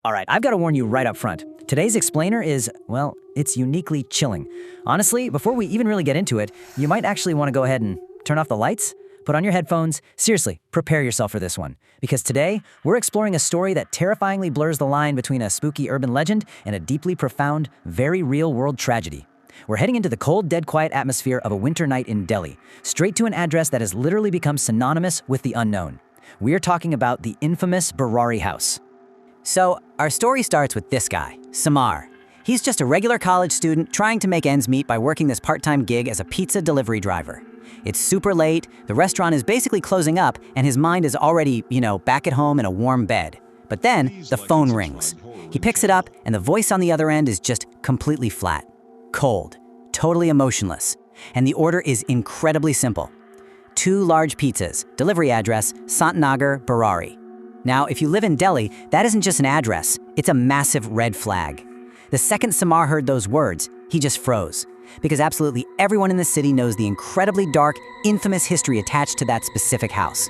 Alright, I've got to warn you right up front. Today's explainer is, well, it's uniquely chilling. Honestly, before we even really get into it, you might actually want to go ahead and turn off the lights, put on your headphones. Seriously, prepare yourself for this one. Because today, we're exploring a story that terrifyingly blurs the line between a spooky urban legend and a deeply profound, very real-world tragedy. We're heading into the cold, dead quiet atmosphere of a winter night in Delhi, straight to an address that has literally become synonymous with the unknown. We're talking about the infamous Burari house. So, our story starts with this guy, Samar. He's just a regular college student trying to make ends meet by working this part-time gig as a pizza delivery driver. It's super late, the restaurant is basically closing up, and his mind is already, back at home in a warm bed. But then, the phone rings. He picks it up, and the voice on the other end is just completely flat. Cold, totally emotionless. And the order is incredibly simple. 2 large pizzas, delivery address, Santnagar, Burari. Now, if you live in Delhi, that isn't just an address, it's a massive red flag. The second Samar heard those words, he just froze. Because absolutely everyone in the city knows the incredibly dark, infamous history attached to that specific house.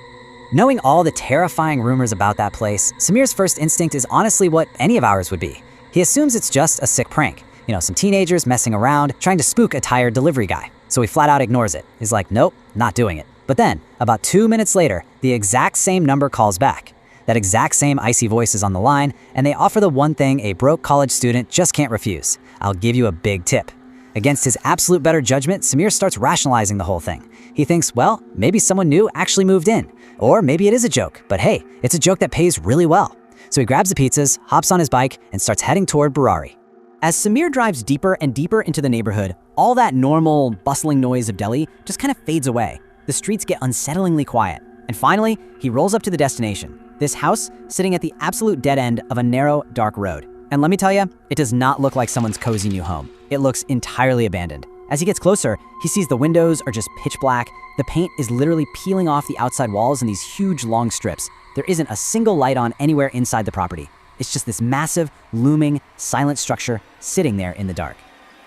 Knowing all the terrifying rumors about that place, Samir's first instinct is honestly what any of ours would be. He assumes it's just a sick prank. Some teenagers messing around, trying to spook a tired delivery guy. So he flat out ignores it. He's like, nope, not doing it. But then, about 2 minutes later, the exact same number calls back. That exact same icy voice is on the line, and they offer the one thing a broke college student just can't refuse. I'll give you a big tip. Against his absolute better judgment, Samir starts rationalizing the whole thing. He thinks, well, maybe someone new actually moved in. Or maybe it is a joke, but hey, it's a joke that pays really well. So he grabs the pizzas, hops on his bike, and starts heading toward Burari. As Samir drives deeper and deeper into the neighborhood, all that normal, bustling noise of Delhi just kind of fades away. The streets get unsettlingly quiet. And finally, he rolls up to the destination. This house sitting at the absolute dead end of a narrow, dark road. And let me tell you, it does not look like someone's cozy new home. It looks entirely abandoned. As he gets closer, he sees the windows are just pitch black. The paint is literally peeling off the outside walls in these huge, long strips. There isn't a single light on anywhere inside the property. It's just this massive, looming, silent structure sitting there in the dark.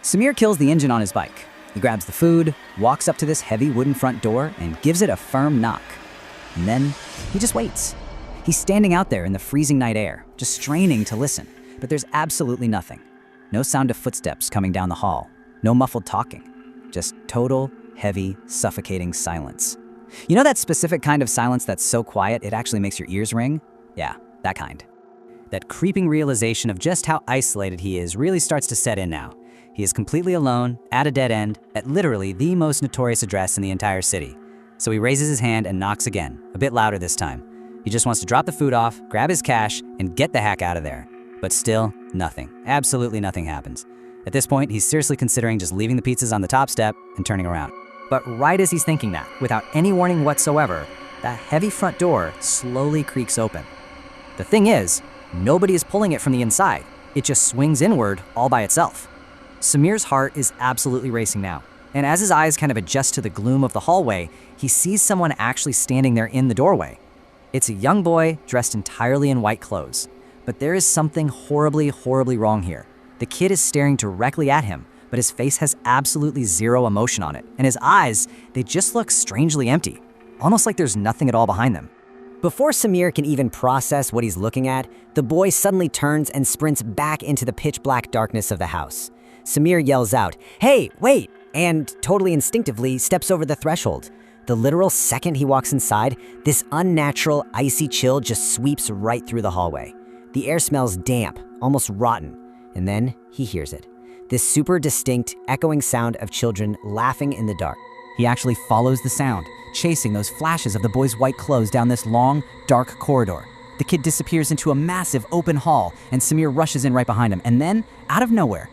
Samir kills the engine on his bike. He grabs the food, walks up to this heavy wooden front door, and gives it a firm knock. And then he just waits. He's standing out there in the freezing night air, just straining to listen. But there's absolutely nothing. No sound of footsteps coming down the hall. No muffled talking. Just total, heavy, suffocating silence. You know that specific kind of silence that's so quiet it actually makes your ears ring? Yeah, that kind. That creeping realization of just how isolated he is really starts to set in now. He is completely alone, at a dead end, at literally the most notorious address in the entire city. So he raises his hand and knocks again, a bit louder this time. He just wants to drop the food off, grab his cash, and get the heck out of there. But still, nothing. Absolutely nothing happens. At this point, he's seriously considering just leaving the pizzas on the top step and turning around. But right as he's thinking that, without any warning whatsoever, that heavy front door slowly creaks open. The thing is, nobody is pulling it from the inside. It just swings inward all by itself. Samir's heart is absolutely racing now. And as his eyes kind of adjust to the gloom of the hallway, he sees someone actually standing there in the doorway. It's a young boy dressed entirely in white clothes. But there is something horribly, horribly wrong here. The kid is staring directly at him, but his face has absolutely zero emotion on it. And his eyes, they just look strangely empty, almost like there's nothing at all behind them. Before Samir can even process what he's looking at, the boy suddenly turns and sprints back into the pitch black darkness of the house. Samir yells out, "Hey, wait!" and totally instinctively steps over the threshold. The literal second he walks inside, this unnatural, icy chill just sweeps right through the hallway. The air smells damp, almost rotten, and then he hears it. This super distinct, echoing sound of children laughing in the dark. He actually follows the sound, chasing those flashes of the boy's white clothes down this long, dark corridor. The kid disappears into a massive open hall, and Samir rushes in right behind him, and then, out of nowhere,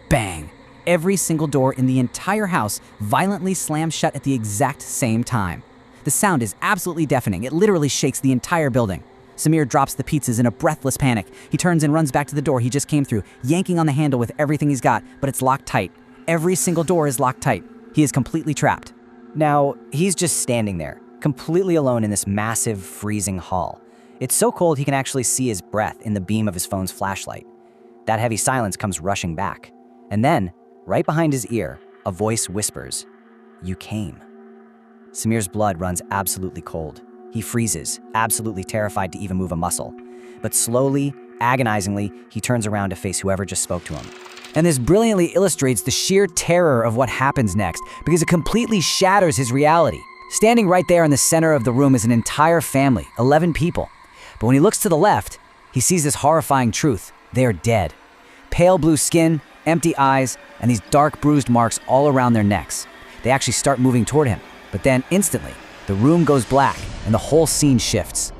bang! Every single door in the entire house violently slams shut at the exact same time. The sound is absolutely deafening. It literally shakes the entire building. Samir drops the pizzas in a breathless panic. He turns and runs back to the door he just came through, yanking on the handle with everything he's got, but it's locked tight. Every single door is locked tight. He is completely trapped. Now, he's just standing there, completely alone in this massive, freezing hall. It's so cold he can actually see his breath in the beam of his phone's flashlight. That heavy silence comes rushing back. And then, right behind his ear, a voice whispers, "You came." Samir's blood runs absolutely cold. He freezes, absolutely terrified to even move a muscle. But slowly, Agonizingly, he turns around to face whoever just spoke to him. And this brilliantly illustrates the sheer terror of what happens next, because it completely shatters his reality. Standing right there in the center of the room is an entire family, 11 people. But when he looks to the left, he sees this horrifying truth. They are dead. Pale blue skin, empty eyes, and these dark bruised marks all around their necks. They actually start moving toward him, but then instantly, the room goes black and the whole scene shifts.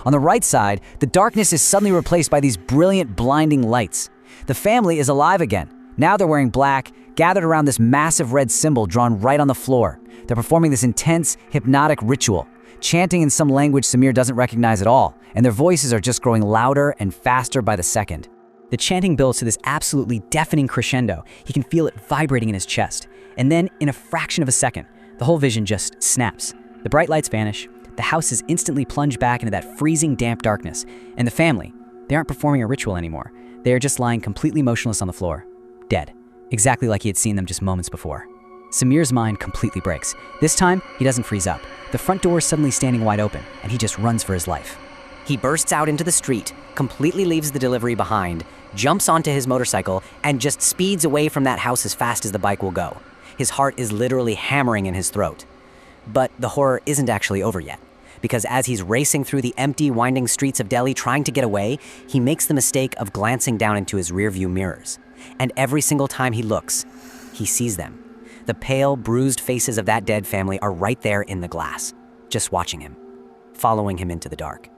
On the right side, the darkness is suddenly replaced by these brilliant, blinding lights. The family is alive again. Now they're wearing black, gathered around this massive red symbol drawn right on the floor. They're performing this intense, hypnotic ritual, chanting in some language Samir doesn't recognize at all, and their voices are just growing louder and faster by the second. The chanting builds to this absolutely deafening crescendo. He can feel it vibrating in his chest. And then, in a fraction of a second, the whole vision just snaps. The bright lights vanish, the house is instantly plunged back into that freezing, damp darkness, and the family, they aren't performing a ritual anymore. They are just lying completely motionless on the floor, dead, exactly like he had seen them just moments before. Samir's mind completely breaks. This time, he doesn't freeze up. The front door is suddenly standing wide open, and he just runs for his life. He bursts out into the street, completely leaves the delivery behind, jumps onto his motorcycle, and just speeds away from that house as fast as the bike will go. His heart is literally hammering in his throat. But the horror isn't actually over yet, because as he's racing through the empty, winding streets of Delhi trying to get away, he makes the mistake of glancing down into his rearview mirrors. And every single time he looks, he sees them. The pale, bruised faces of that dead family are right there in the glass, just watching him, following him into the dark.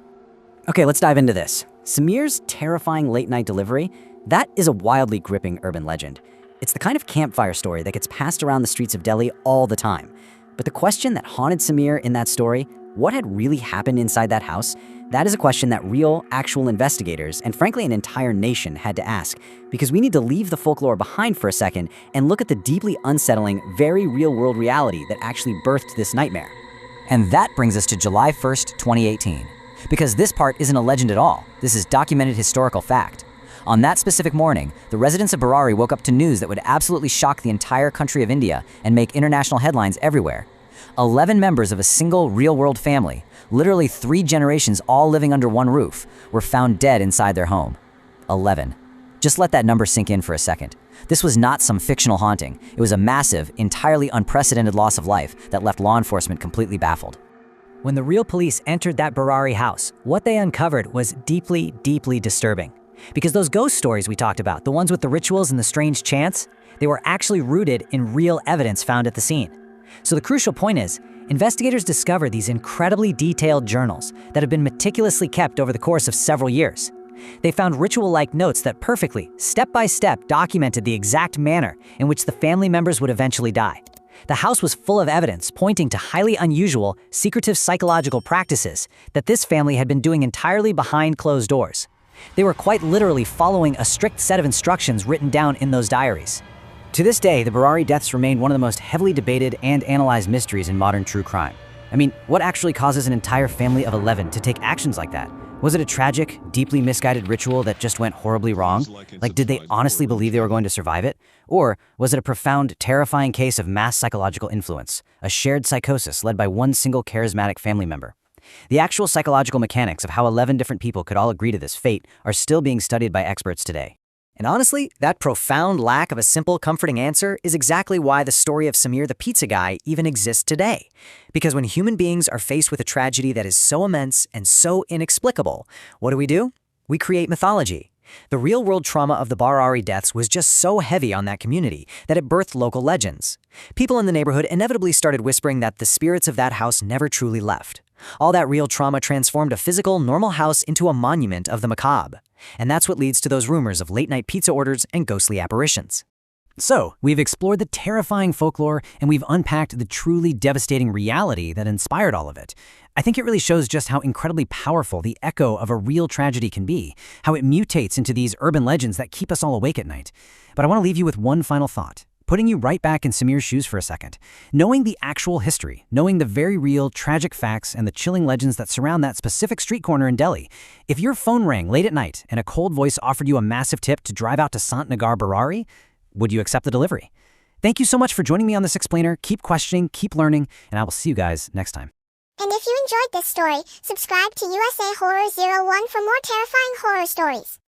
Okay, let's dive into this. Samir's terrifying late-night delivery, that is a wildly gripping urban legend. It's the kind of campfire story that gets passed around the streets of Delhi all the time. But the question that haunted Samir in that story, what had really happened inside that house, that is a question that real, actual investigators, and frankly an entire nation had to ask, because we need to leave the folklore behind for a second and look at the deeply unsettling, very real-world reality that actually birthed this nightmare. And that brings us to July 1st, 2018. Because this part isn't a legend at all. This is documented historical fact. On that specific morning, the residents of Burari woke up to news that would absolutely shock the entire country of India and make international headlines everywhere. 11 members of a single real-world family, literally 3 generations all living under one roof, were found dead inside their home. 11. Just let that number sink in for a second. This was not some fictional haunting. It was a massive, entirely unprecedented loss of life that left law enforcement completely baffled. When the real police entered that Burari house, what they uncovered was deeply, deeply disturbing. Because those ghost stories we talked about, the ones with the rituals and the strange chants, they were actually rooted in real evidence found at the scene. So the crucial point is, investigators discovered these incredibly detailed journals that have been meticulously kept over the course of several years. They found ritual-like notes that perfectly, step-by-step, documented the exact manner in which the family members would eventually die. The house was full of evidence pointing to highly unusual, secretive psychological practices that this family had been doing entirely behind closed doors. They were quite literally following a strict set of instructions written down in those diaries. To this day, the Burari deaths remain one of the most heavily debated and analyzed mysteries in modern true crime. I mean, what actually causes an entire family of 11 to take actions like that? Was it a tragic, deeply misguided ritual that just went horribly wrong? Like, did they honestly believe they were going to survive it? Or was it a profound, terrifying case of mass psychological influence, a shared psychosis led by one single charismatic family member? The actual psychological mechanics of how 11 different people could all agree to this fate are still being studied by experts today. And honestly, that profound lack of a simple, comforting answer is exactly why the story of Samir the pizza guy even exists today. Because when human beings are faced with a tragedy that is so immense and so inexplicable, what do? We create mythology. The real-world trauma of the Burari deaths was just so heavy on that community that it birthed local legends. People in the neighborhood inevitably started whispering that the spirits of that house never truly left. All that real trauma transformed a physical, normal house into a monument of the macabre. And that's what leads to those rumors of late-night pizza orders and ghostly apparitions. So, we've explored the terrifying folklore and we've unpacked the truly devastating reality that inspired all of it. I think it really shows just how incredibly powerful the echo of a real tragedy can be, how it mutates into these urban legends that keep us all awake at night. But I want to leave you with one final thought, putting you right back in Samir's shoes for a second. Knowing the actual history, knowing the very real, tragic facts and the chilling legends that surround that specific street corner in Delhi, if your phone rang late at night and a cold voice offered you a massive tip to drive out to Sant Nagar Burari, would you accept the delivery? Thank you so much for joining me on this explainer. Keep questioning, keep learning, and I will see you guys next time. And if you enjoyed this story, subscribe to USA Horror 01 for more terrifying horror stories.